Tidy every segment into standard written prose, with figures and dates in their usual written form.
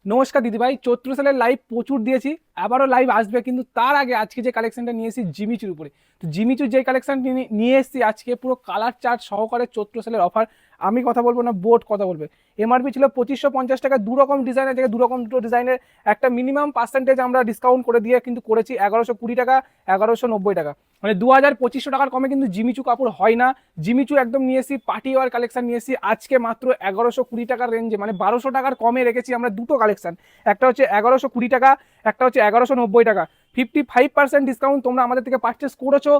নমস্কার দিদিভাই, চৈত্র সেলের লাইভ প্রচুর দিয়েছি, আবারও লাইভ আসবে, কিন্তু তার আগে আজকে যে কালেকশনটা নিয়ে এসেছি জিমিচুর উপরে। তো জিমিচুর যে কালেকশন নিয়ে এসেছি আজকে পুরো কালার চার্ট সহকারে চৈত্র সেলের অফার। আমি কথা বলবো না, বোর্ড কথা বলবে। এমআরপি ছিল 2550 টাকা, দু রকম ডিজাইনের জায়গায় দুটো ডিজাইনের একটা মিনিমাম পার্সেন্টেজ আমরা ডিসকাউন্ট করে দিয়ে কিন্তু করেছি 1120 টাকা, 1190 টাকা, মানে 2500 টাকার কমে কিন্তু জিমিচু কাপড় হয় না। জিমিচু একদম নিয়ে এসেছি, পার্টি ওয়ার কালেকশন নিয়ে এসেছি আজকে মাত্র 1120 টাকার রেঞ্জে, মানে 1200 টাকার কমে রেখেছি আমরা দুটো কালেকশন। একটা হচ্ছে 1120 টাকা, একটা হচ্ছে 1190 টাকা। 55% ডিসকাউন্ট তোমরা আমাদের থেকে পারচেস করেছো।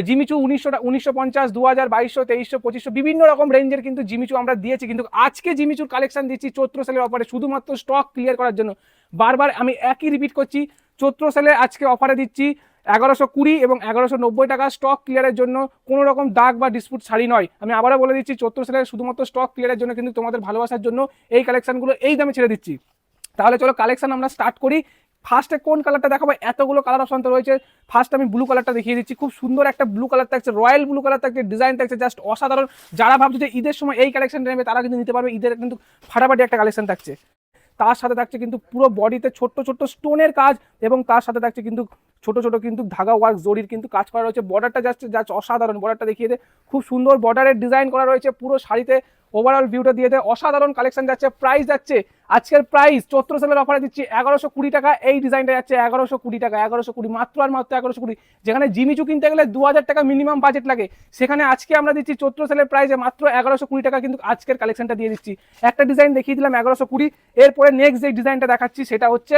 জিমিচু 1950, 2000, 2200, 2300, 2500 বিভিন্ন রকম রেঞ্জের কিন্তু জিমিচু আমরা দিয়েছি, কিন্তু আজকে জিমিচুর কালেকশন দিচ্ছি চৈত্র সেলের অফারে শুধুমাত্র স্টক ক্লিয়ার করার জন্য। বারবার আমি একই রিপিট করছি, চৈত্র সেলে আজকে অফারে দিচ্ছি 1120 এবং 1190 টাকা স্টক ক্লিয়ারের জন্য। কোনো রকম দাগ বা ডিসপুট শাড়ি নয়, আমি আবারও বলে দিচ্ছি চৈত্র সেলের শুধুমাত্র স্টক ক্লিয়ারের জন্য, কিন্তু তোমাদের ভালোবাসার জন্য এই কালেকশনগুলো এই দামে ছেড়ে দিচ্ছি। তাহলে চলো কালেকশন আমরা স্টার্ট করি। ফার্স্টে কোন কালারটা দেখাবো, এতগুলো কালার অপশন তো রয়েছে। ফার্স্ট আমি ব্লু কালারটা দেখিয়ে দিচ্ছি, খুব সুন্দর একটা ব্লু কালার থাকছে, রয়্যাল ব্লু কালার থাকছে, ডিজাইন থাকছে জাস্ট অসাধারণ। যারা ভাবছে যে ঈদের সময় এই কালেকশনটা নেবে তারা কিন্তু নিতে পারবে, ঈদের কিন্তু ফাটাফাটি একটা কালেকশন থাকছে। তার সাথে থাকছে কিন্তু পুরো বডিতে ছোট্ট ছোট্ট স্টোনের কাজ, এবং তার সাথে থাকছে কিন্তু ছোট ছোট কিন্তু ধাগা ওয়ার্ক জরির কিন্তু কাজ করা রয়েছে। বর্ডারটা জাস্ট জাস্ট অসাধারণ, বর্ডারটা দেখিয়ে দে, খুব সুন্দর বর্ডারের ডিজাইন করা রয়েছে পুরো শাড়িতে। ওভারঅল ভিউটা দিয়ে দেয়, অসাধারণ কালেকশন যাচ্ছে। প্রাইস যাচ্ছে আজকের প্রাইস চৈত্র সেলের অফারে দিচ্ছি 1120 টাকা। এই ডিজাইনটা যাচ্ছে 1120 টাকা, 1120, মাত্র আর মাত্র 1120। যেখানে জিমিচু কিনতে গেলে 2000 টাকা মিনিমাম বাজেট লাগে, সেখানে আজকে আমরা দিচ্ছি চৈত্র সেলের প্রাইসে মাত্র 1120 টাকা, কিন্তু আজকের কালেকশনটা দিয়ে দিচ্ছি। একটা ডিজাইন দেখিয়ে দিলাম 1120, এরপরে নেক্সট যে ডিজাইনটা দেখাচ্ছি সেটা হচ্ছে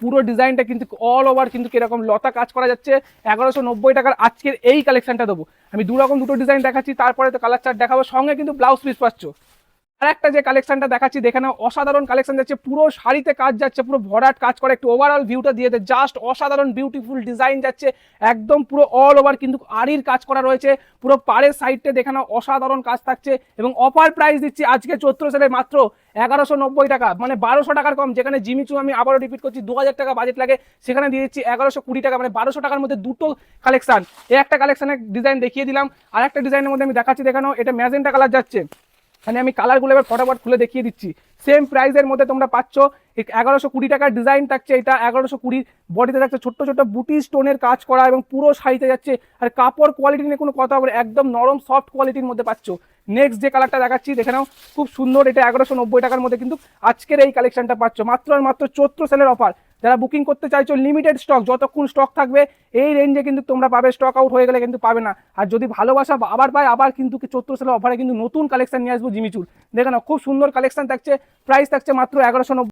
পুরো ডিজাইনটা কিন্তু অল ওভার কিন্তু কিরকম লতা কাজ করা যাচ্ছে। 1190 টাকার আজকের এই কালেকশনটা দেবো। আমি দুটো ডিজাইন দেখাচ্ছি, তারপরে তো কালার চার্ট দেখাবো, সঙ্গে কিন্তু ব্লাউজ পিস পাচ্ছ। আর একটা যে কালেকশনটা দেখাচ্ছি দেখে নাও, অসাধারণ কালেকশন যাচ্ছে, পুরো শাড়িতে কাজ যাচ্ছে, পুরো ভরাট কাজ করে। একটু ওভারঅল ভিউটা দিয়ে দেয়, জাস্ট অসাধারণ বিউটিফুল ডিজাইন যাচ্ছে একদম পুরো অল ওভার কিন্তু আরির কাজ করা রয়েছে। পুরো পাড়ের সাইডটা দেখে নাও, অসাধারণ কাজ থাকছে। এবং অফার প্রাইস দিচ্ছি আজকে চৈত্র সেলে মাত্র 1190 টাকা, মানে 1200 টাকার কম। যেখানে জিমিচু আমি আবারও রিপিট করছি 2000 টাকা বাজেট লাগে, সেখানে দিয়ে দিচ্ছি 1120 টাকা, মানে 1200 টাকার মধ্যে দুটো কালেকশন। এই একটা কালেকশনের ডিজাইন দেখিয়ে দিলাম, আর একটা ডিজাইনের মধ্যে আমি দেখাচ্ছি দেখানো, এটা ম্যাজেন্টা কালার যাচ্ছে। মানে আমি কালারগুলো এবার ফটাফট খুলে দেখিয়ে দিচ্ছি। সেম প্রাইসের মধ্যে তোমরা পাচ্ছ 1120 টাকার ডিজাইন থাকছে এটা 1120। বডিতে থাকছে ছোট্ট ছোট্ট বুটি স্টোনের কাজ করা, এবং পুরো শাড়িতে যাচ্ছে। আর কাপড় কোয়ালিটি নিয়ে কোনো কথা বলে, একদম নরম সফট কোয়ালিটির মধ্যে পাচ্ছ। নেক্সট যে কালারটা দেখাচ্ছি দেখে নাও, খুব সুন্দর, এটা 1190 টাকার মধ্যে কিন্তু আজকের এই কালেকশনটা পাচ্ছ মাত্র আর মাত্র চৈত্র সেলের অফার। যারা বুকিং করতে চাইছো লিমিটেড স্টক, যতক্ষণ স্টক থাকবে এই রেঞ্জে কিন্তু তোমরা পাবে, স্টক আউট হয়ে গেলে কিন্তু পাবে না। আর যদি ভালোবাসা আবার পায়, আবার কিন্তু চৈত্র সেলের অফারে কিন্তু নতুন কালেকশন নিয়ে আসবো জিমিচুর। দেখে নাও খুব সুন্দর কালেকশন থাকছে, প্রাইস থাকছে মাত্র 1190।